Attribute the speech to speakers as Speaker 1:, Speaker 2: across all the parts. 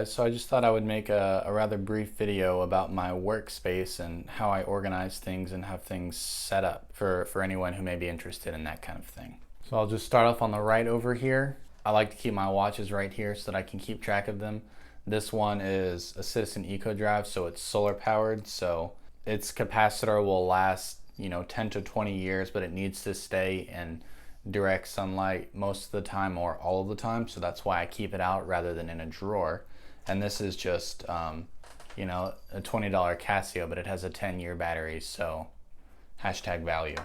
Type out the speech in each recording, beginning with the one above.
Speaker 1: guys, so I just thought I would make a rather brief video about my workspace and how I organize things and have things set up for anyone who may be interested in that kind of thing. So I'll just start off on the right over here. I like to keep my watches right here so that I can keep track of them. This one is a Citizen Eco Drive, so it's solar powered, so its capacitor will last 10 to 20 years, but it needs to stay in direct sunlight most of the time or all of the time, so that's why I keep it out rather than in a drawer. And this is just a $20 Casio, but it has a 10-year battery, so hashtag value.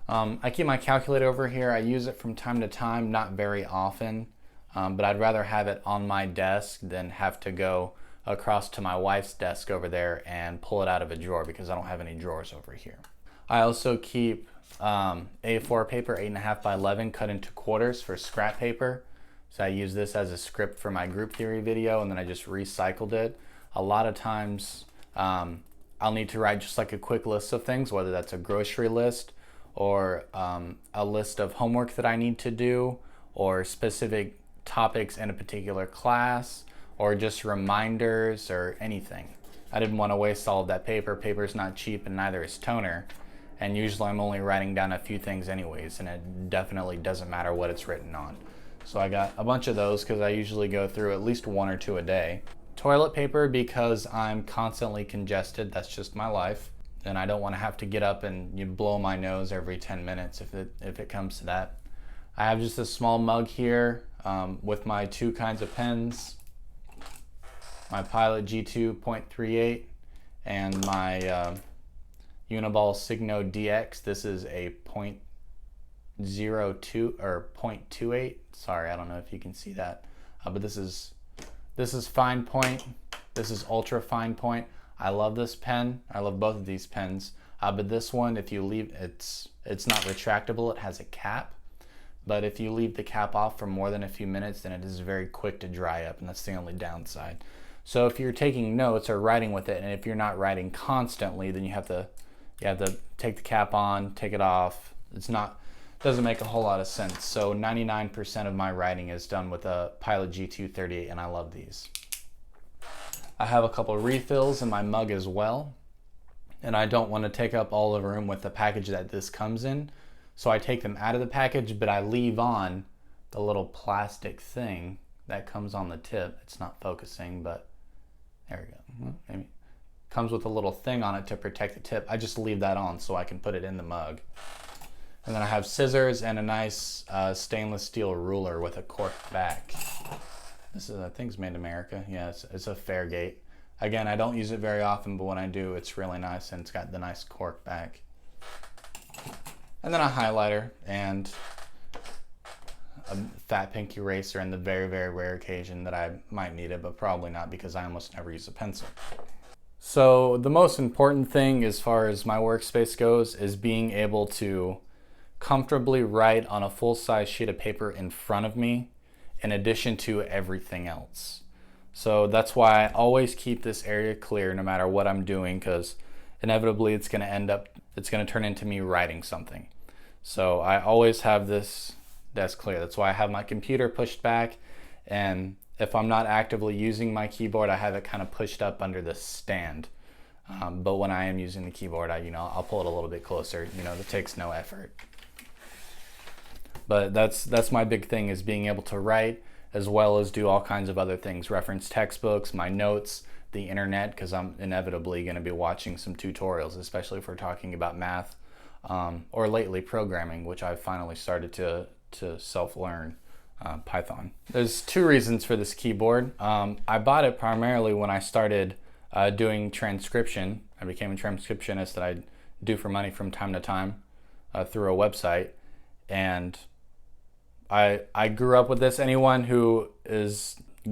Speaker 1: I keep my calculator over here. I use it from time to time, not very often, but I'd rather have it on my desk than have to go across to my wife's desk over there and pull it out of a drawer because I don't have any drawers over here. I also keep A4 paper, 8.5 by 11, cut into quarters for scrap paper. So I use this as a script for my group theory video, and then I just recycled it. A lot of times I'll need to write just like a quick list of things, whether that's a grocery list or a list of homework that I need to do, or specific topics in a particular class, or just reminders or anything. I didn't want to waste all of that paper. Paper's not cheap and neither is toner. And usually I'm only writing down a few things anyways, and it definitely doesn't matter what it's written on. So I got a bunch of those because I usually go through at least 1 or 2 a day. Toilet paper because I'm constantly congested. That's just my life. And I don't want to have to get up and blow my nose every 10 minutes if it comes to that. I have just a small mug here with my 2 kinds of pens. My Pilot G2.38 and my Uniball Signo Dx. This is a 0.02 or 0.28. Sorry, I don't know if you can see that, but this is fine point. This is ultra fine point. I love this pen. I love both of these pens, but this one, if you leave, it's not retractable. It has a cap, but if you leave the cap off for more than a few minutes, then it is very quick to dry up, and that's the only downside. So if you're taking notes or writing with it, and if you're not writing constantly, then you have to take the cap on, take it off. Doesn't make a whole lot of sense. So 99% of my writing is done with a Pilot G2.38, and I love these. I have a couple of refills in my mug as well, and I don't want to take up all the room with the package that this comes in, so I take them out of the package, but I leave on the little plastic thing that comes on the tip. It's not focusing, but there we go. Maybe. Comes with a little thing on it to protect the tip. I just leave that on so I can put it in the mug. And then I have scissors and a nice stainless steel ruler with a cork back. This is, I think it's made in America. Yeah, it's a Fairgate. Again, I don't use it very often, but when I do, it's really nice, and it's got the nice cork back. And then a highlighter and a fat pink eraser in the very, very rare occasion that I might need it, but probably not because I almost never use a pencil. So the most important thing as far as my workspace goes is being able to comfortably write on a full-size sheet of paper in front of me in addition to everything else. So that's why I always keep this area clear no matter what I'm doing, because inevitably it's going to turn into me writing something. So I always have this desk clear. That's why I have my computer pushed back, and if I'm not actively using my keyboard, I have it kind of pushed up under the stand. But when I am using the keyboard, I'll pull it a little bit closer. It takes no effort. But that's my big thing, is being able to write as well as do all kinds of other things, reference textbooks, my notes, the internet, because I'm inevitably going to be watching some tutorials, especially if we're talking about math, or lately programming, which I've finally started to self-learn. Python. There's 2 reasons for this keyboard. I bought it primarily when I started doing transcription. I became a transcriptionist that I do for money from time to time through a website, and I grew up with this. Anyone who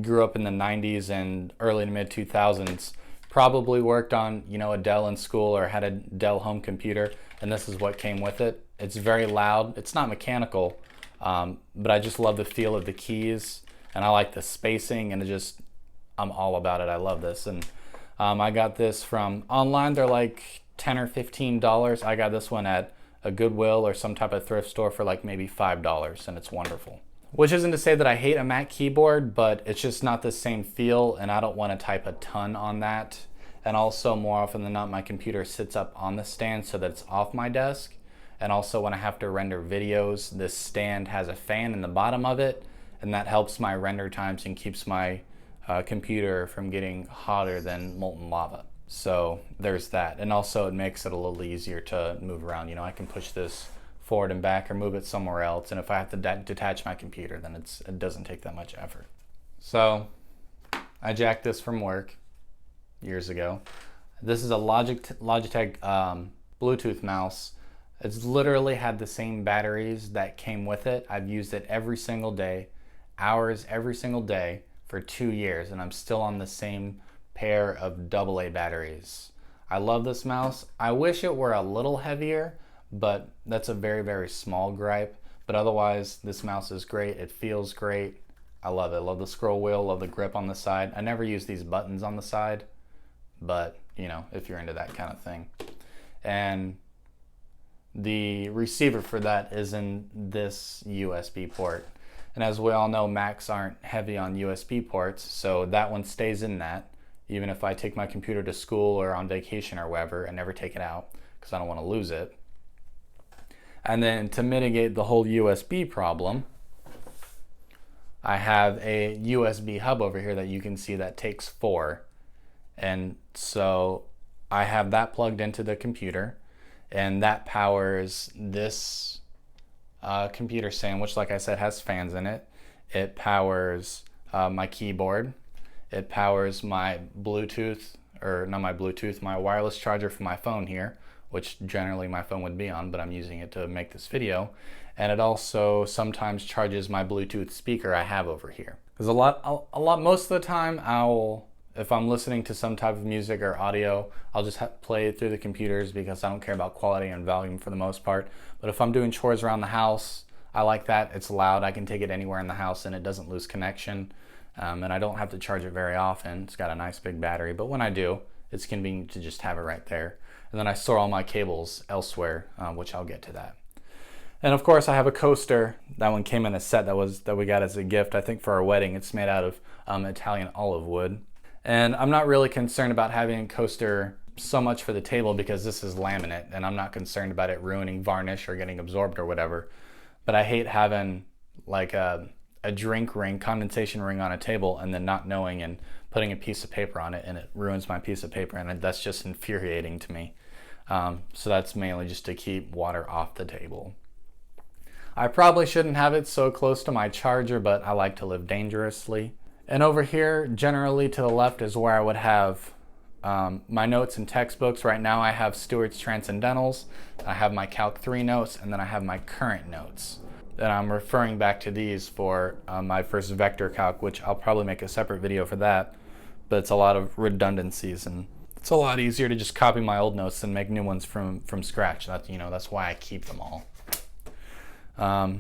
Speaker 1: grew up in the 90s and early to mid 2000s probably worked on a Dell in school or had a Dell home computer, and this is what came with it. It's very loud. It's not mechanical. But I just love the feel of the keys, and I like the spacing, and I'm all about it. I love this. And I got this from online. They're like $10 or $15. I got this one at a Goodwill or some type of thrift store for like maybe $5, and it's wonderful. Which isn't to say that I hate a Mac keyboard, but it's just not the same feel, and I don't want to type a ton on that. And also, more often than not, my computer sits up on the stand so that it's off my desk. And also, when I have to render videos, this stand has a fan in the bottom of it, and that helps my render times and keeps my computer from getting hotter than molten lava. So there's that. And also, it makes it a little easier to move around. You know, I can push this forward and back or move it somewhere else, and if I have to detach my computer, then it doesn't take that much effort. So I jacked this from work years ago. This is a Logitech Bluetooth mouse. It's literally had the same batteries that came with it. I've used it every single day, hours every single day for 2 years, and I'm still on the same pair of AA batteries. I love this mouse. I wish it were a little heavier, but that's a very, very small gripe. But otherwise, this mouse is great. It feels great. I love it. I love the scroll wheel, love the grip on the side. I never use these buttons on the side, but you know, if you're into that kind of thing. And the receiver for that is in this USB port. And as we all know, Macs aren't heavy on USB ports, so that one stays in that. Even if I take my computer to school or on vacation or wherever, I never take it out because I don't want to lose it. And then to mitigate the whole USB problem, I have a USB hub over here that you can see that takes 4. And so I have that plugged into the computer, and that powers this computer stand, which, like I said, has fans in it. It powers my keyboard. It powers my Bluetooth, or not my Bluetooth, my wireless charger for my phone here, which generally my phone would be on, but I'm using it to make this video. And it also sometimes charges my Bluetooth speaker I have over here. Because most of the time, if I'm listening to some type of music or audio, I'll just play it through the computers because I don't care about quality and volume for the most part. But if I'm doing chores around the house, I like that. It's loud. I can take it anywhere in the house and it doesn't lose connection. And I don't have to charge it very often. It's got a nice big battery, but when I do, it's convenient to just have it right there. And then I store all my cables elsewhere, which I'll get to that. And of course, I have a coaster. That one came in a set that we got as a gift, I think, for our wedding. It's made out of Italian olive wood. And I'm not really concerned about having a coaster so much for the table because this is laminate, and I'm not concerned about it ruining varnish or getting absorbed or whatever. But I hate having like a drink ring, condensation ring on a table, and then not knowing and putting a piece of paper on it, and it ruins my piece of paper, and that's just infuriating to me. So that's mainly just to keep water off the table. I probably shouldn't have it so close to my charger, but I like to live dangerously. And over here, generally to the left, is where I would have my notes and textbooks. Right now I have Stewart's Transcendentals, I have my Calc 3 notes, and then I have my current notes. And I'm referring back to these for my first vector calc, which I'll probably make a separate video for that. But it's a lot of redundancies, and it's a lot easier to just copy my old notes than make new ones from scratch. That's why I keep them all.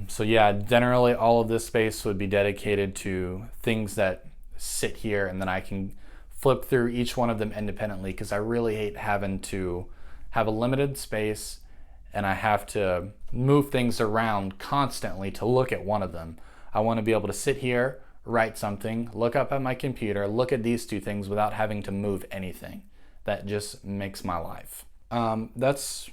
Speaker 1: So yeah, generally all of this space would be dedicated to things that sit here, and then I can flip through each one of them independently, because I really hate having to have a limited space and I have to move things around constantly to look at one of them. I want to be able to sit here, write something, look up at my computer, look at these two things without having to move anything. That just makes my life. That's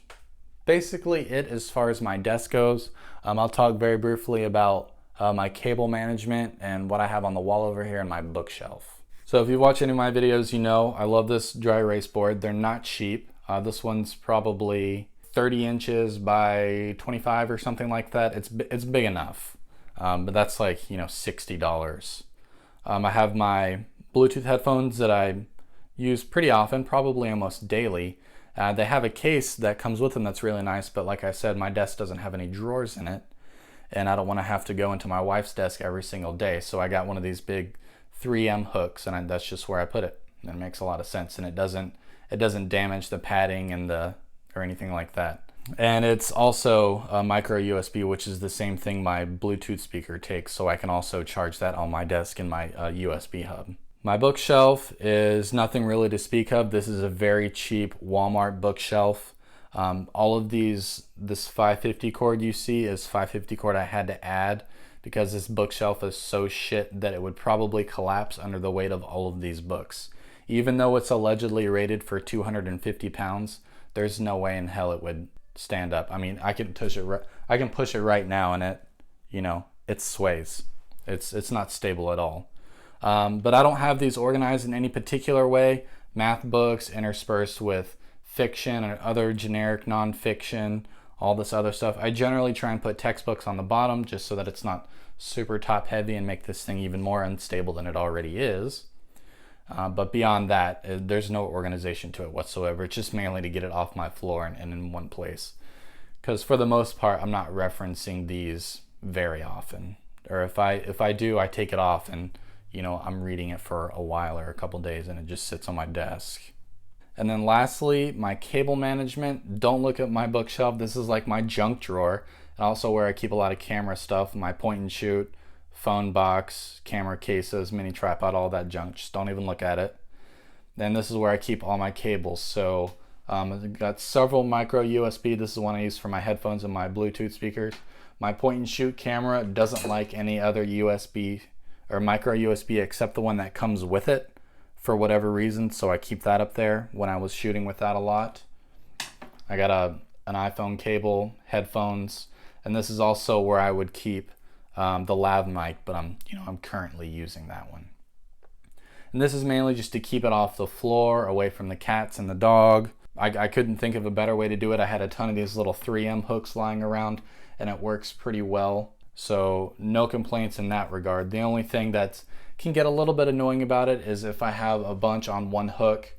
Speaker 1: basically it as far as my desk goes. I'll talk very briefly about my cable management and what I have on the wall over here in my bookshelf. So if you watch any of my videos, you know I love this dry erase board. They're not cheap. This one's probably 30 inches by 25 or something like that. It's big enough, but that's like, $60. I have my Bluetooth headphones that I use pretty often, probably almost daily. They have a case that comes with them that's really nice, but like I said, my desk doesn't have any drawers in it, and I don't want to have to go into my wife's desk every single day. So I got one of these big 3M hooks, and that's just where I put it. And it makes a lot of sense, and it doesn't damage the padding and or anything like that. And it's also a micro USB, which is the same thing my Bluetooth speaker takes, so I can also charge that on my desk in my USB hub. My bookshelf is nothing really to speak of. This is a very cheap Walmart bookshelf. All of this 550 cord you see is 550 cord I had to add because this bookshelf is so shit that it would probably collapse under the weight of all of these books. Even though it's allegedly rated for 250 pounds, there's no way in hell it would stand up. I mean, I can push it right now and it sways. It's not stable at all. But I don't have these organized in any particular way. Math books interspersed with fiction and other generic nonfiction, all this other stuff. I generally try and put textbooks on the bottom just so that it's not super top heavy and make this thing even more unstable than it already is. But beyond that, there's no organization to it whatsoever. It's just mainly to get it off my floor and in one place. Because for the most part, I'm not referencing these very often. Or if I do, I take it off and I'm reading it for a while or a couple days and it just sits on my desk. And then lastly, my cable management. Don't look at my bookshelf. This is like my junk drawer, and also where I keep a lot of camera stuff, my point and shoot, phone box, camera cases, mini tripod, all that junk. Just don't even look at it. Then this is where I keep all my cables. So I've got several micro USB. This is one I use for my headphones and my Bluetooth speakers. My point and shoot camera doesn't like any other USB or micro USB except the one that comes with it for whatever reason, so I keep that up there when I was shooting with that a lot. I got an iPhone cable, headphones, and this is also where I would keep the lav mic, but I'm currently using that one. And this is mainly just to keep it off the floor, away from the cats and the dog. I couldn't think of a better way to do it. I had a ton of these little 3M hooks lying around, and it works pretty well. So no complaints in that regard. The only thing that can get a little bit annoying about it is if I have a bunch on one hook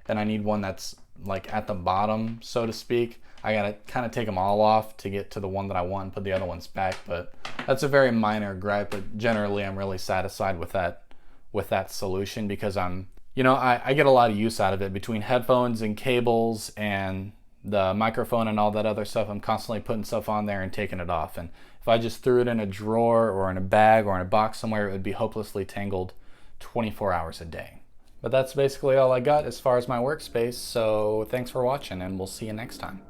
Speaker 1: and I need one that's like at the bottom, so to speak, I gotta kind of take them all off to get to the one that I want and put the other ones back. But that's a very minor gripe, but generally I'm really satisfied with that solution because I get a lot of use out of it between headphones and cables and the microphone and all that other stuff. I'm constantly putting stuff on there and taking it off. And if I just threw it in a drawer or in a bag or in a box somewhere, it would be hopelessly tangled 24 hours a day. But that's basically all I got as far as my workspace. So thanks for watching, and we'll see you next time.